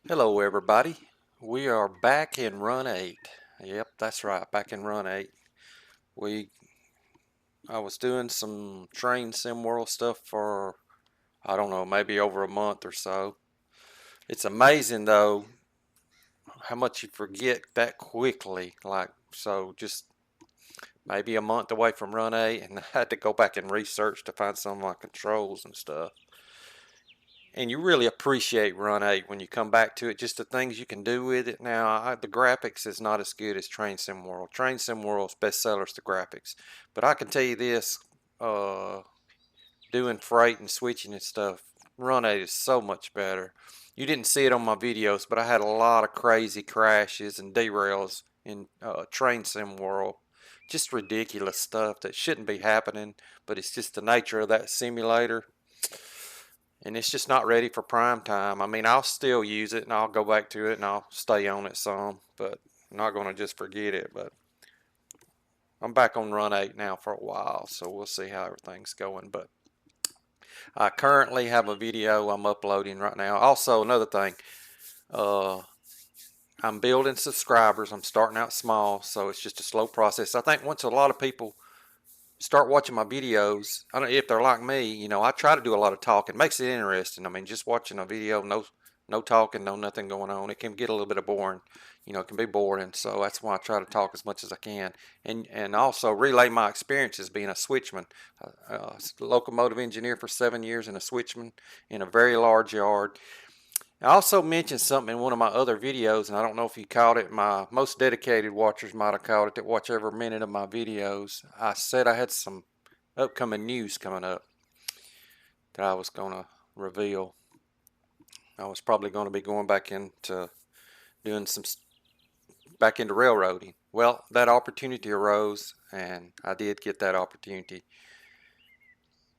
Hello everybody. We are back in Run 8. Yep, that's right, back in Run 8. We I was doing some train sim world stuff for I don't know, maybe over a month or so. It's amazing though how much you forget that quickly. Just maybe a month away from Run 8 and I had to go back and research to find some of my controls and stuff. And you really appreciate Run 8 when you come back to it, just the things you can do with it. Now, the graphics is not as good as Train Sim World. Train Sim World's bestseller is the graphics. But I can tell you this, uh, doing freight and switching and stuff, Run 8 is so much better. You didn't see it on my videos, but I had a lot of crazy crashes and derails in Train Sim World. Just ridiculous stuff that shouldn't be happening, but it's just the nature of that simulator, and it's just not ready for prime time. I mean, I'll still use it and I'll go back to it and I'll stay on it some, but I'm not going to just forget it. But I'm back on Run 8 now for a while, so we'll see how everything's going. But I currently have a video I'm uploading right now. Also, another thing, uh, I'm building subscribers. I'm starting out small, so it's just a slow process. I think once a lot of people start watching my videos, I don't know if they're like me, I try to do a lot of talking. It makes it interesting. I mean, just watching a video, no talking, no nothing going on. It can get a little bit of boring. It can be boring. So that's why I try to talk as much as I can, and also relay my experiences being a switchman, locomotive engineer for 7 years and a switchman in a very large yard. I also mentioned something in one of my other videos, and I don't know if you caught it. My most dedicated watchers might have caught it that watch every minute of my videos. I said I had some upcoming news coming up that I was going to reveal. I was probably going to be going back into doing back into railroading. Well, that opportunity arose, and I did get that opportunity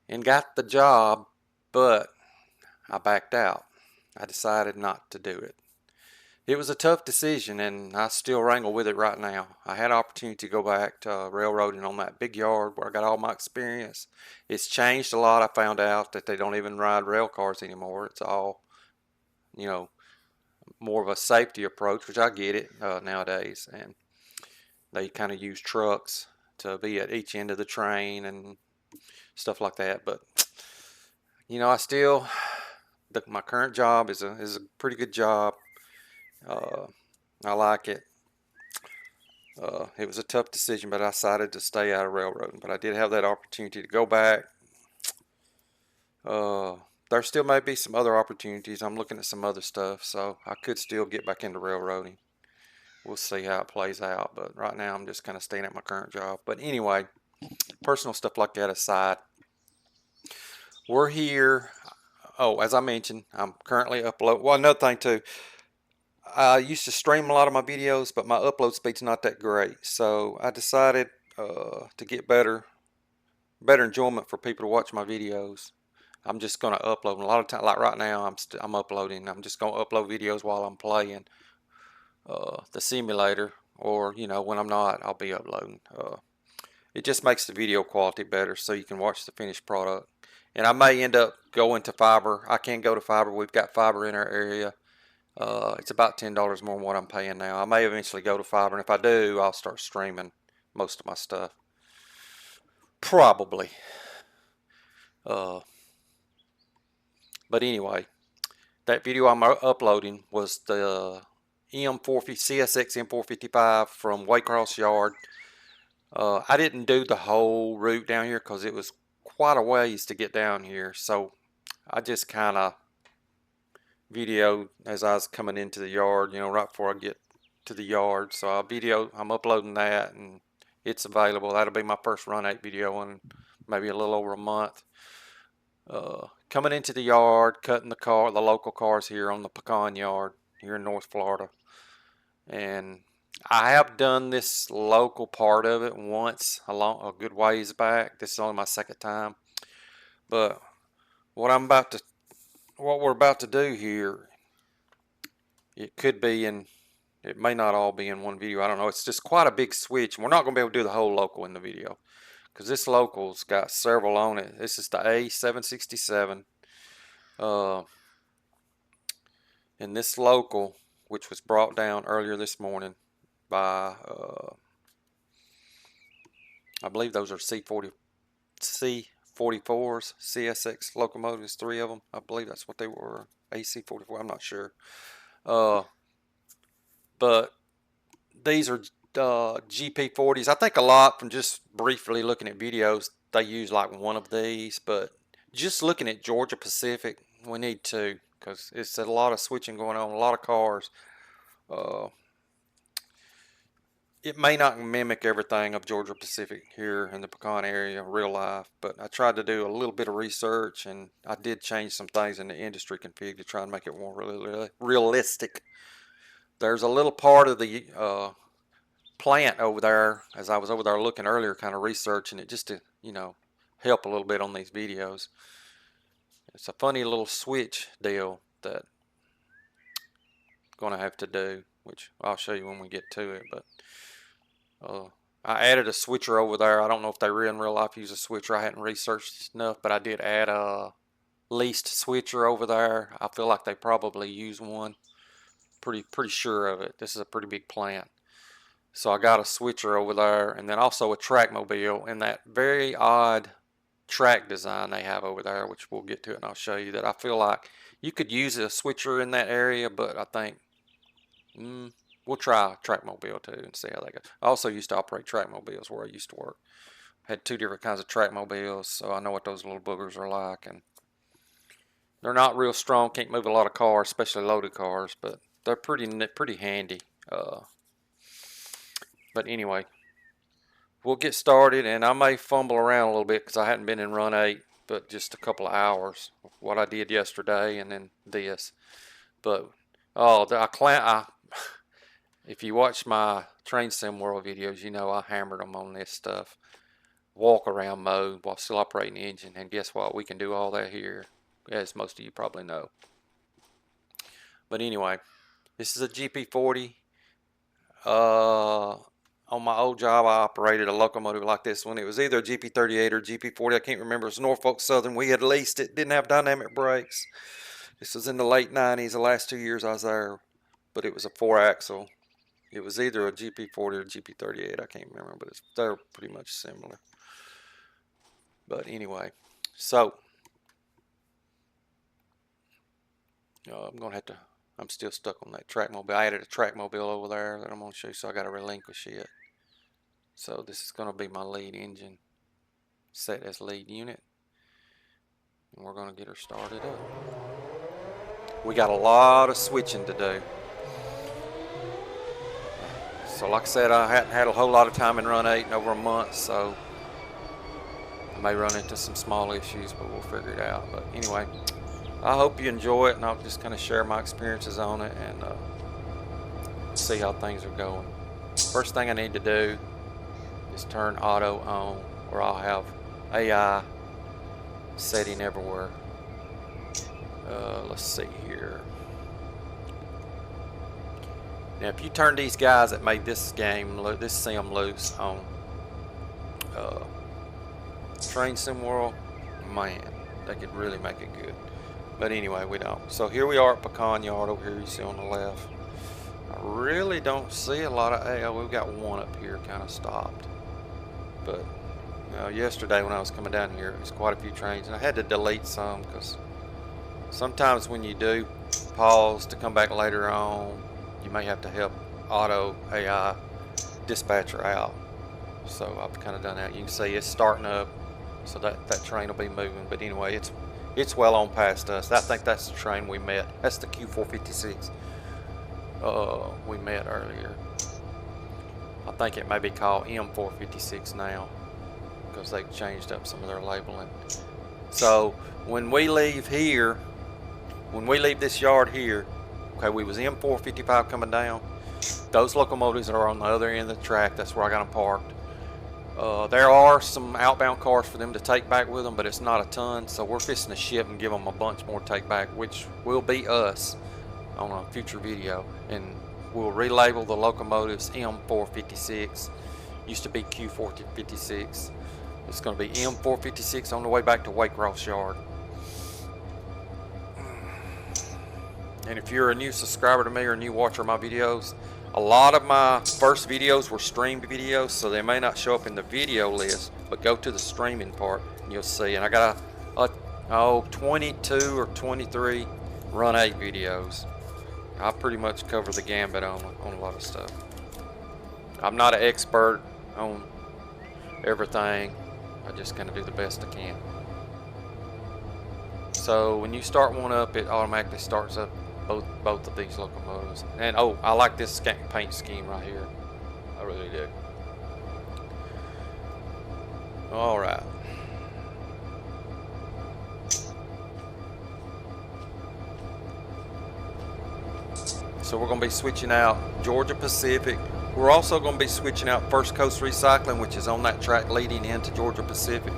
and got the job, but I backed out. I decided not to do it. It was a tough decision, and I still wrangle with it right now. I had an opportunity to go back to railroading on that big yard where I got all my experience. It's changed a lot. I found out that they don't even ride rail cars anymore. It's all, you know, more of a safety approach, which I get it nowadays. And they kind of use trucks to be at each end of the train and stuff like that. But, I still, my current job is a pretty good job. Uh, I like it. It was a tough decision, but I decided to stay out of railroading. But I did have that opportunity to go back. Uh, there still may be some other opportunities. I'm looking at some other stuff, so I could still get back into railroading. We'll see how it plays out. But right now, I'm just kind of staying at my current job. But anyway, personal stuff like that aside, we're here. Oh, as I mentioned, I'm currently uploading. Well, another thing too, I used to stream a lot of my videos, but my upload speed's not that great. So I decided to get better enjoyment for people to watch my videos. I'm just going to upload them. A lot of time, like right now, I'm uploading. I'm just going to upload videos while I'm playing the simulator, or when I'm not, I'll be uploading. It just makes the video quality better, so you can watch the finished product. And I may end up going to fiber. I can go to fiber. We've got fiber in our area. It's about $10 more than what I'm paying now. I may eventually go to fiber, and if I do, I'll start streaming most of my stuff. Probably. Uh, but anyway, that video I'm uploading was the CSX M455 from Waycross Yard. I didn't do the whole route down here because it was quite a ways to get down here. So I just kind of videoed as I was coming into the yard, right before I get to the yard. So I'm uploading that, and it's available. That'll be my first Run 8 video in maybe a little over a month. Coming into the yard, cutting the local cars here on the PECAN yard here in North Florida. And I have done this local part of it once a good ways back. This is only my second time. But what we're about to do here, it may not all be in one video. I don't know. It's just quite a big switch. We're not going to be able to do the whole local in the video, because this local's got several on it. This is the A767. And this local, which was brought down earlier this morning by, I believe those are C40, C44s, CSX locomotives, 3 of them. I believe that's what they were, AC44, I'm not sure. But these are GP40s. I think a lot from just briefly looking at videos, they use like one of these, but just looking at Georgia Pacific, we need two, because it's a lot of switching going on, a lot of cars. It may not mimic everything of Georgia Pacific here in the Pecan area, real life, but I tried to do a little bit of research, and I did change some things in the industry config to try and make it more realistic. There's a little part of the plant over there, as I was over there looking earlier, kind of researching it just to, you know, help a little bit on these videos. It's a funny little switch deal that I'm going to have to do, which I'll show you when we get to it. But I added a switcher over there. I don't know if they in real life use a switcher. I hadn't researched enough, but I did add a leased switcher over there. I feel like they probably use one. Pretty sure of it. This is a pretty big plant. So I got a switcher over there, and then also a track mobile, and that very odd track design they have over there, which we'll get to it and I'll show you, that I feel like you could use a switcher in that area, but I think we'll try track mobile too and see how they go. I also used to operate track mobiles where I used to work. I had 2 different kinds of track mobiles, so I know what those little boogers are like, and they're not real strong, can't move a lot of cars, especially loaded cars, but they're pretty handy. But anyway, we'll get started, and I may fumble around a little bit because I hadn't been in Run 8 but just a couple of hours. What I did yesterday and then this. But if you watch my Train Sim World videos, you know I hammered them on this stuff. Walk around mode while still operating the engine, and guess what? We can do all that here, as most of you probably know. But anyway, this is a GP40. On my old job, I operated a locomotive like this one. It was either a GP38 or GP40. I can't remember. It was Norfolk Southern. We had leased it. Didn't have dynamic brakes. This was in the late 90s, the last 2 years I was there. But it was a 4-axle. It was either a GP40 or GP38. I can't remember, but they're pretty much similar. But anyway, so I'm still stuck on that track mobile. I added a track mobile over there that I'm going to show you, so I got to relinquish it. So this is going to be my lead engine set as lead unit, and we're going to get her started up. We got a lot of switching to do. So like I said, I hadn't had a whole lot of time in Run 8 in over a month, so I may run into some small issues, but we'll figure it out. But anyway, I hope you enjoy it, and I'll just kind of share my experiences on it and see how things are going. First thing I need to do is turn auto on, or I'll have AI setting everywhere. Let's see here. Now, if you turn these guys that made this sim loose on Train Sim World, man, they could really make it good. But anyway, we don't. So here we are at Pecan Yard over here, you see on the left. I really don't see a lot of AI. We've got one up here kind of stopped. But yesterday when I was coming down here, it was quite a few trains, and I had to delete some because sometimes when you do pause to come back later on, you may have to help auto AI dispatcher out. So I've kind of done that. You can see it's starting up, so that train will be moving. But anyway, it's well on past us. I think that's the train we met. That's the Q456 we met earlier. I think it may be called M456 now because they've changed up some of their labeling. So when we leave here, when we leave this yard here, okay, we was M455 coming down. Those locomotives are on the other end of the track. That's where I got them parked. There are some outbound cars for them to take back with them, but it's not a ton. So we're fixing to ship and give them a bunch more take back, which will be us on a future video. And we'll relabel the locomotives M456. Used to be Q456. It's going to be M456 on the way back to Waycross Yard. And if you're a new subscriber to me or a new watcher of my videos, a lot of my first videos were streamed videos, so they may not show up in the video list, but go to the streaming part and you'll see. And I got a 22 or 23 Run 8 videos. I pretty much cover the gambit on a lot of stuff. I'm not an expert on everything. I just kind of do the best I can. So when you start one up, it automatically starts up both of these locomotives. And oh, I like this paint scheme right here. I really do. All right. So we're going to be switching out Georgia Pacific. We're also going to be switching out First Coast Recycling, which is on that track leading into Georgia Pacific.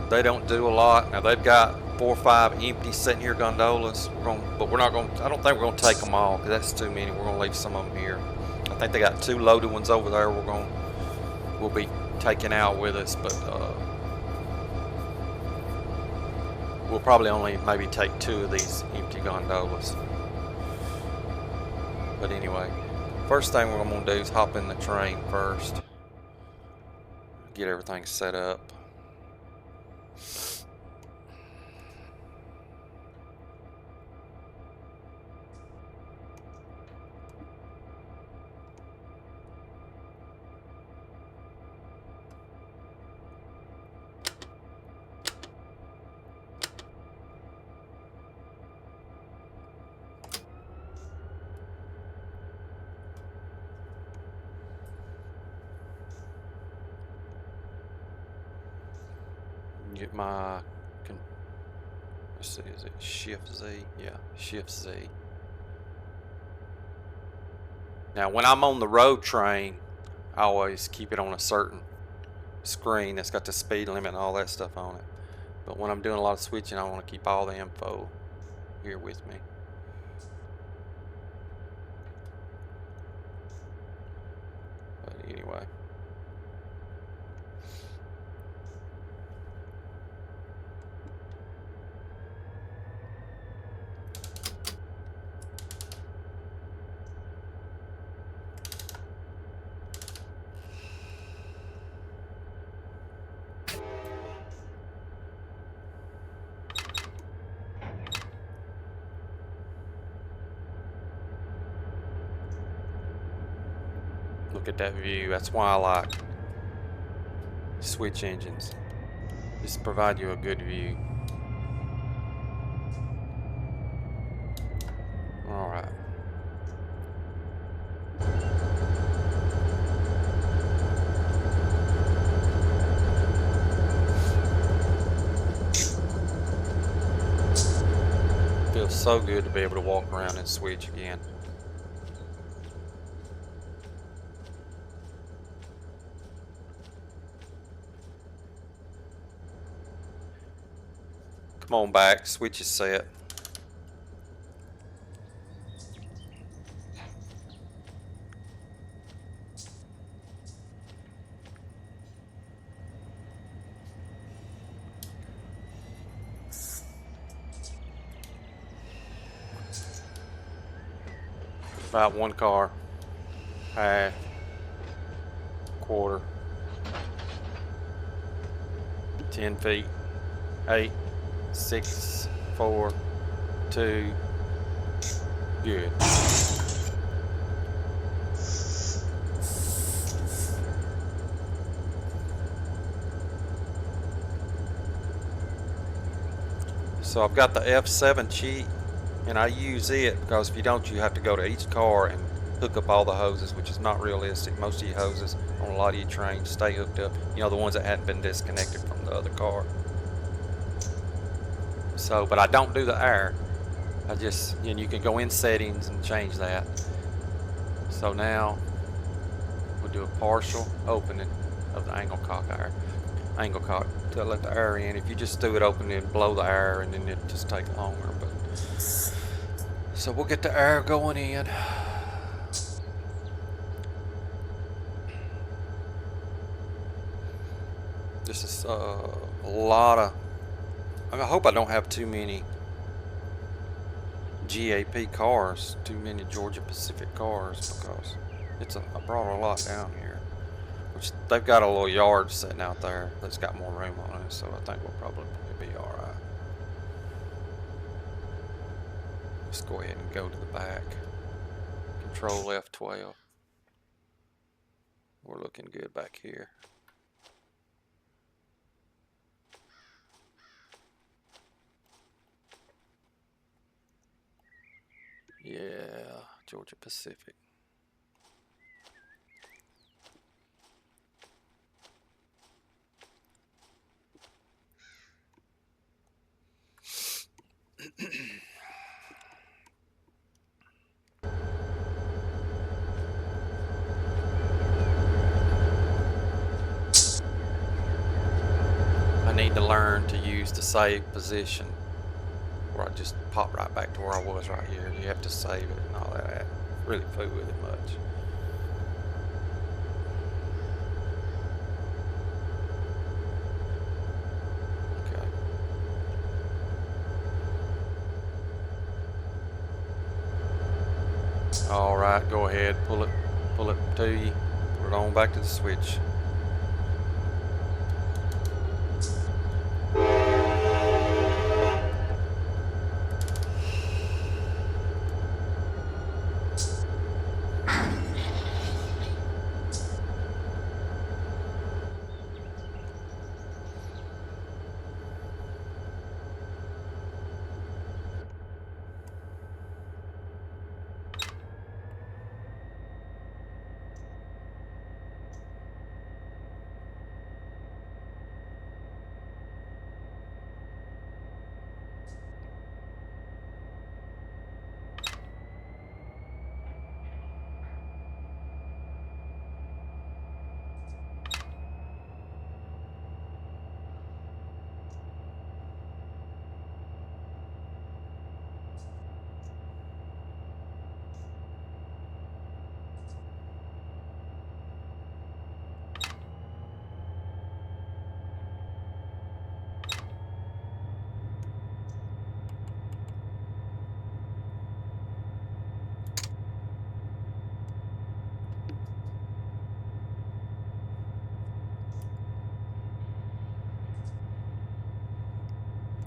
They don't do a lot. Now they've got 4 or 5 empty sitting here gondolas. But we're not going. I don't think we're going to take them all because that's too many. We're going to leave some of them here. I think they got 2 loaded ones over there. We'll be taking out with us, but we'll probably only maybe take 2 of these empty gondolas. But anyway, first thing we're going to do is hop in the train first. Get everything set up. Get my, let's see, is it Shift Z? Yeah, Shift Z. Now when I'm on the road train, I always keep it on a certain screen that's got the speed limit and all that stuff on it. But when I'm doing a lot of switching, I want to keep all the info here with me. But anyway. Look at that view. That's why I like switch engines. Just provide you a good view. All right. Feels so good to be able to walk around and switch again. Come on back, switch is set. About 1 car, half, quarter, 10 feet, 8, 6, 4, 2, good. So I've got the F7 cheat, and I use it because if you don't, you have to go to each car and hook up all the hoses, which is not realistic. Most of your hoses on a lot of your trains stay hooked up, you know, the ones that hadn't been disconnected from the other car. So, but I don't do the air. I just, you can go in settings and change that. So now we'll do a partial opening of the angle cock to let the air in. If you just do it open and blow the air, and then it just take longer. But so we'll get the air going in. This is a lot of, I hope I don't have too many GAP cars, too many Georgia Pacific cars, because I brought a lot down here. Which they've got a little yard sitting out there that's got more room on it, so I think we'll probably be alright. Let's go ahead and go to the back. Control F12. We're looking good back here. Yeah, Georgia Pacific. I need to learn to use the save position where I just pop right back to where I was right here. You have to save it and all that. I really fool with it much. Alright, go ahead, pull it to you, put it on back to the switch.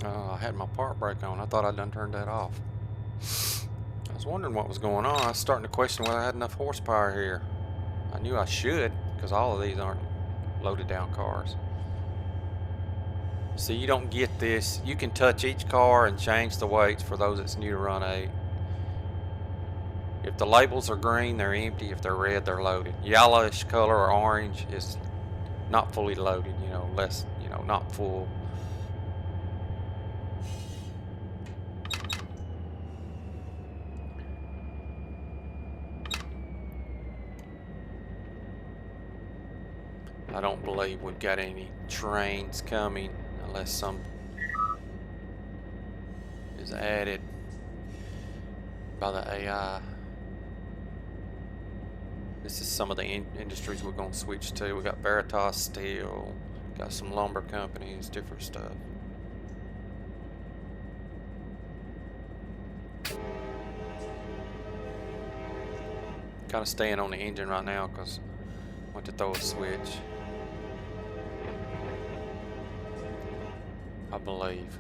I had my park brake on. I thought I'd done turned that off. I was wondering what was going on. I was starting to question whether I had enough horsepower here. I knew I should, because all of these aren't loaded down cars. See, you don't get this. You can touch each car and change the weights for those that's new to Run 8. If the labels are green, they're empty. If they're red, they're loaded. Yellowish color or orange is not fully loaded, less, not full. I don't believe we've got any trains coming unless some is added by the AI. This is some of the industries we're going to switch to. We got Veritas Steel, got some lumber companies, different stuff. Kind of staying on the engine right now because I want to throw a switch. I believe.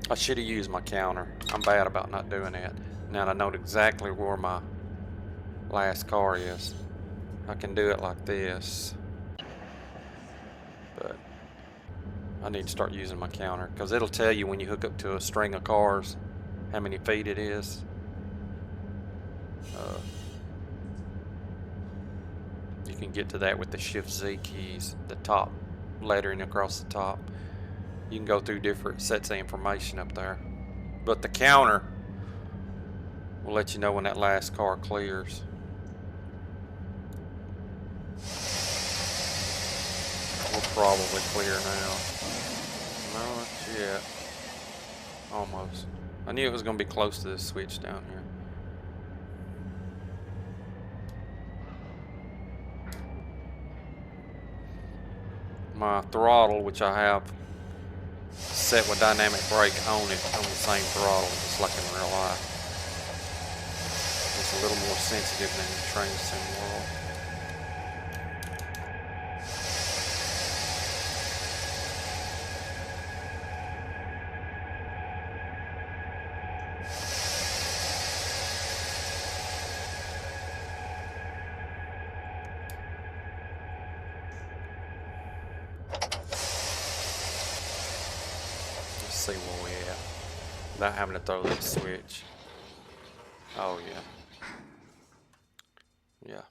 I should have used my counter. I'm bad about not doing that. Now I know exactly where my last car is. I can do it like this, but I need to start using my counter because it'll tell you when you hook up to a string of cars how many feet it is. You can get to that with the Shift Z keys, the top lettering across the top. You can go through different sets of information up there, but the counter will let you know when that last car clears. We're probably clear now. No, not yet. Almost. I knew it was going to be close to this switch down here. My throttle, which I have set with dynamic brake on it, on the same throttle, just like in real life. It's a little more sensitive than the train sim world. Let's see where we at without having to throw that switch. Oh yeah. Yeah.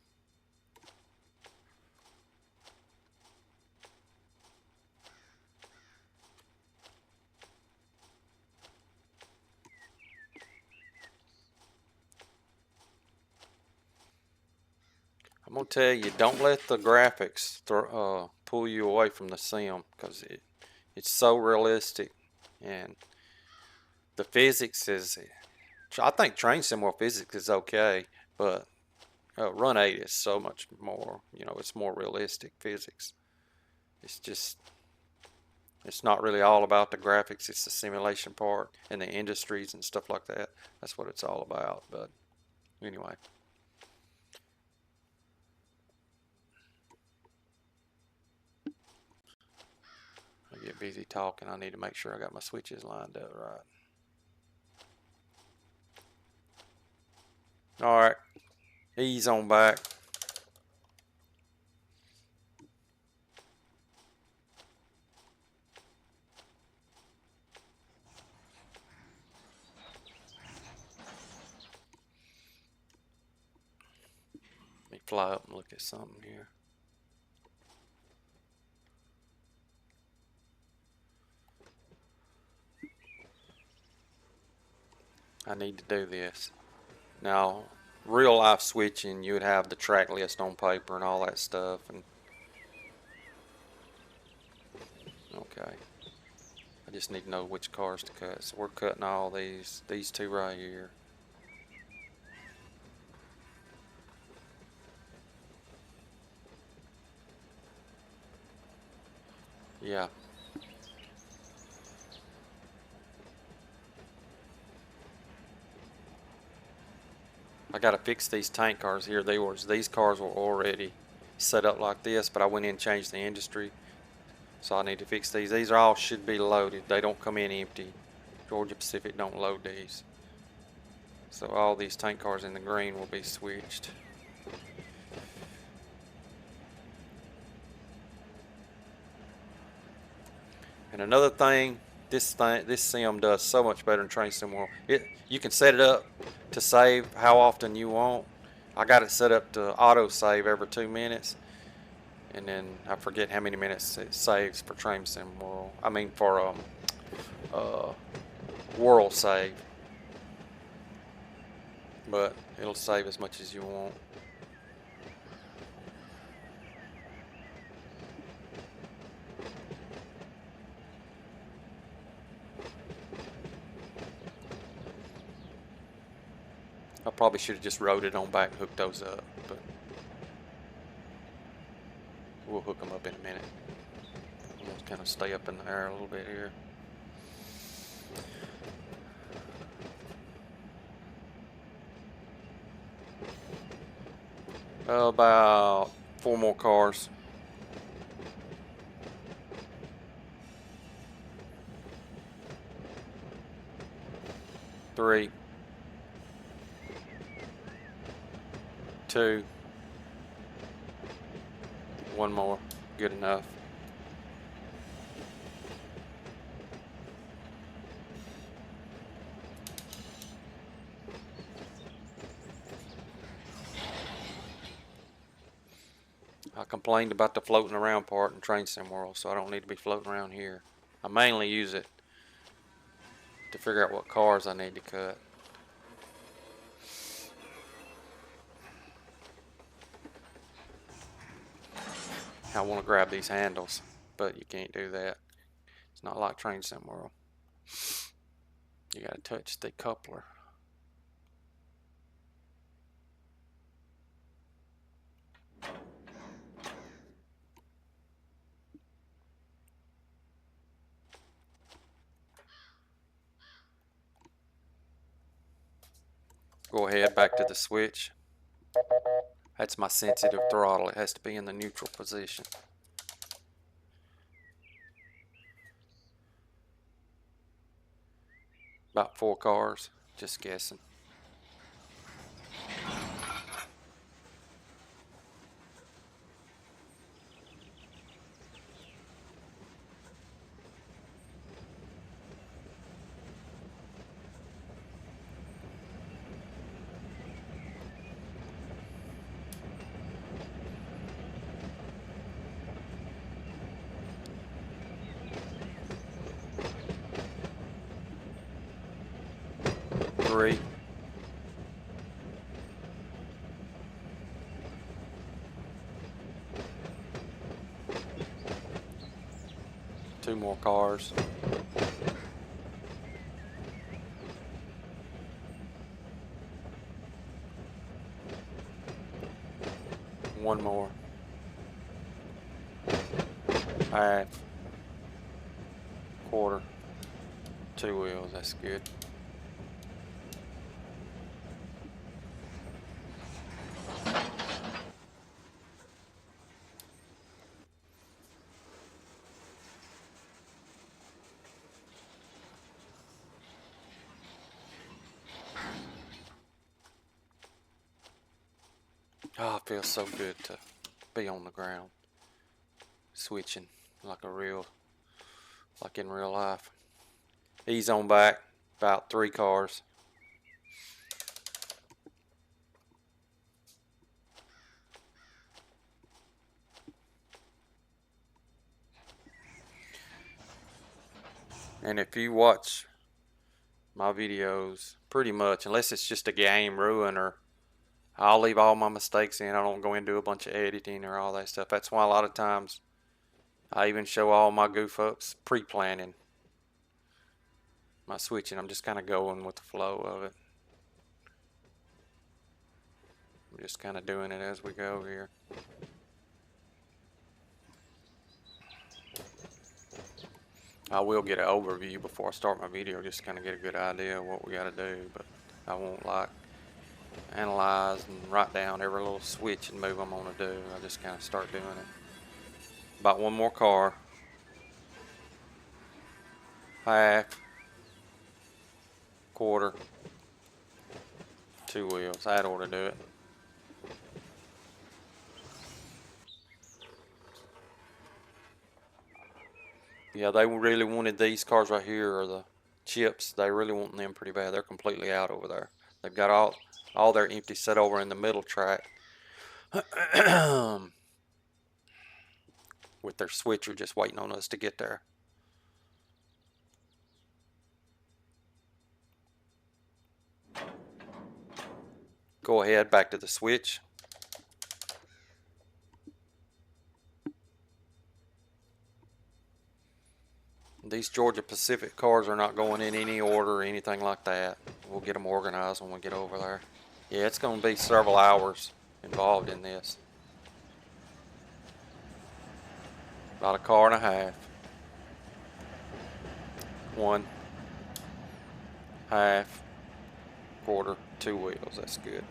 I'm gonna tell you, don't let the graphics pull you away from the sim, because it's so realistic, and the physics is. I think train sim world physics is okay, but RUN8 is so much more. You know, it's more realistic physics. It's just. It's not really all about the graphics. It's the simulation part and the industries and stuff like that. That's what it's all about. But anyway. I get busy talking. I need to make sure I got my switches lined up right. All right. Ease on back. Let me fly up and look at something here. I need to do this. Now, real life switching, you would have the track list on paper and all that stuff. And okay. I just need to know which cars to cut. So we're cutting all these two right here. Yeah. I gotta fix these tank cars here. These cars were already set up like this, but I went in and changed the industry. So I need to fix these. These are all should be loaded. They don't come in empty. Georgia Pacific don't load these. So all these tank cars in the green will be switched. And another thing, this sim does so much better than Train Sim World. You can set it up to save how often you want. I got it set up to auto save every 2 minutes, and then I forget how many minutes it saves for Train Sim World. I mean for World save, but it'll save as much as you want. I probably should have just rode it on back and hooked those up, but we'll hook them up in a minute. I'm gonna kind of stay up in the air a little bit here. About 4 more cars. Three. 2. 1 more. Good enough. I complained about the floating around part in Train Sim World, so I don't need to be floating around here. I mainly use it to figure out what cars I need to cut. I want to grab these handles, but you can't do that. It's not like Train Sim World. You gotta touch the coupler. Go ahead, back to the switch. That's my sensitive throttle. It has to be in the neutral position. About 4 cars, just guessing. Three. Two more cars. One more. Half. Quarter. 2 wheels, that's good. Oh, it feels so good to be on the ground, switching like in real life. Ease on back, about 3 cars. And if you watch my videos, pretty much, unless it's just a game ruin, or I'll leave all my mistakes in. I don't go into a bunch of editing or all that stuff. That's why a lot of times I even show all my goof ups pre-planning my switching. I'm just kind of going with the flow of it. I'm just kind of doing it as we go here. I will get an overview before I start my video, just kind of get a good idea of what we got to do, but I won't like analyze and write down every little switch and move I'm going to do. I just kind of start doing it. About one more car. Half. Quarter. 2 wheels. That ought to do it. Yeah, they really wanted these cars right here, or the chips. They really want them pretty bad. They're completely out over there. They've got all their empty set over in the middle track with their switcher just waiting on us to get there. Go ahead, back to the switch. These Georgia Pacific cars are not going in any order or anything like that. We'll get them organized when we get over there. Yeah, it's going to be several hours involved in this. About a car and a half. 1, half, quarter, 2 wheels. That's good.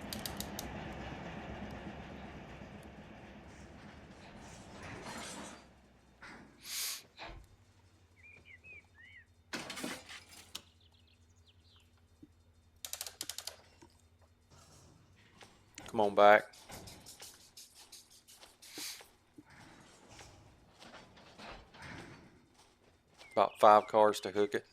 Come on back. About 5 cars to hook it.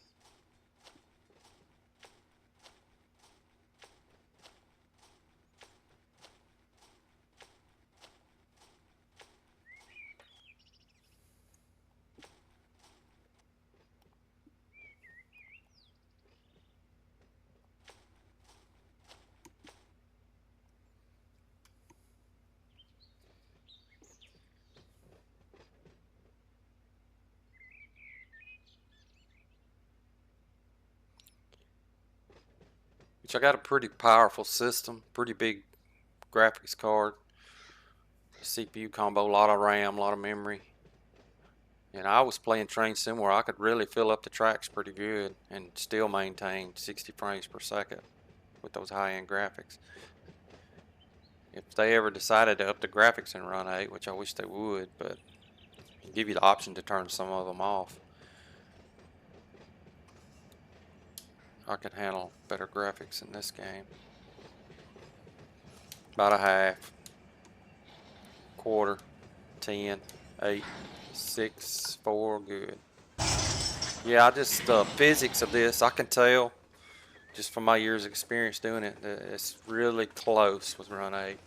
which I got a pretty powerful system, pretty big graphics card, CPU combo, a lot of RAM, a lot of memory. And I was playing train sim where I could really fill up the tracks pretty good and still maintain 60 frames per second with those high-end graphics. If they ever decided to up the graphics in Run 8, which I wish they would, but give you the option to turn some of them off, I can handle better graphics in this game. About a half, quarter, 10, 8, 6, 4, good. Yeah, I just, the physics of this, I can tell just from my years of experience doing it, that it's really close with Run 8.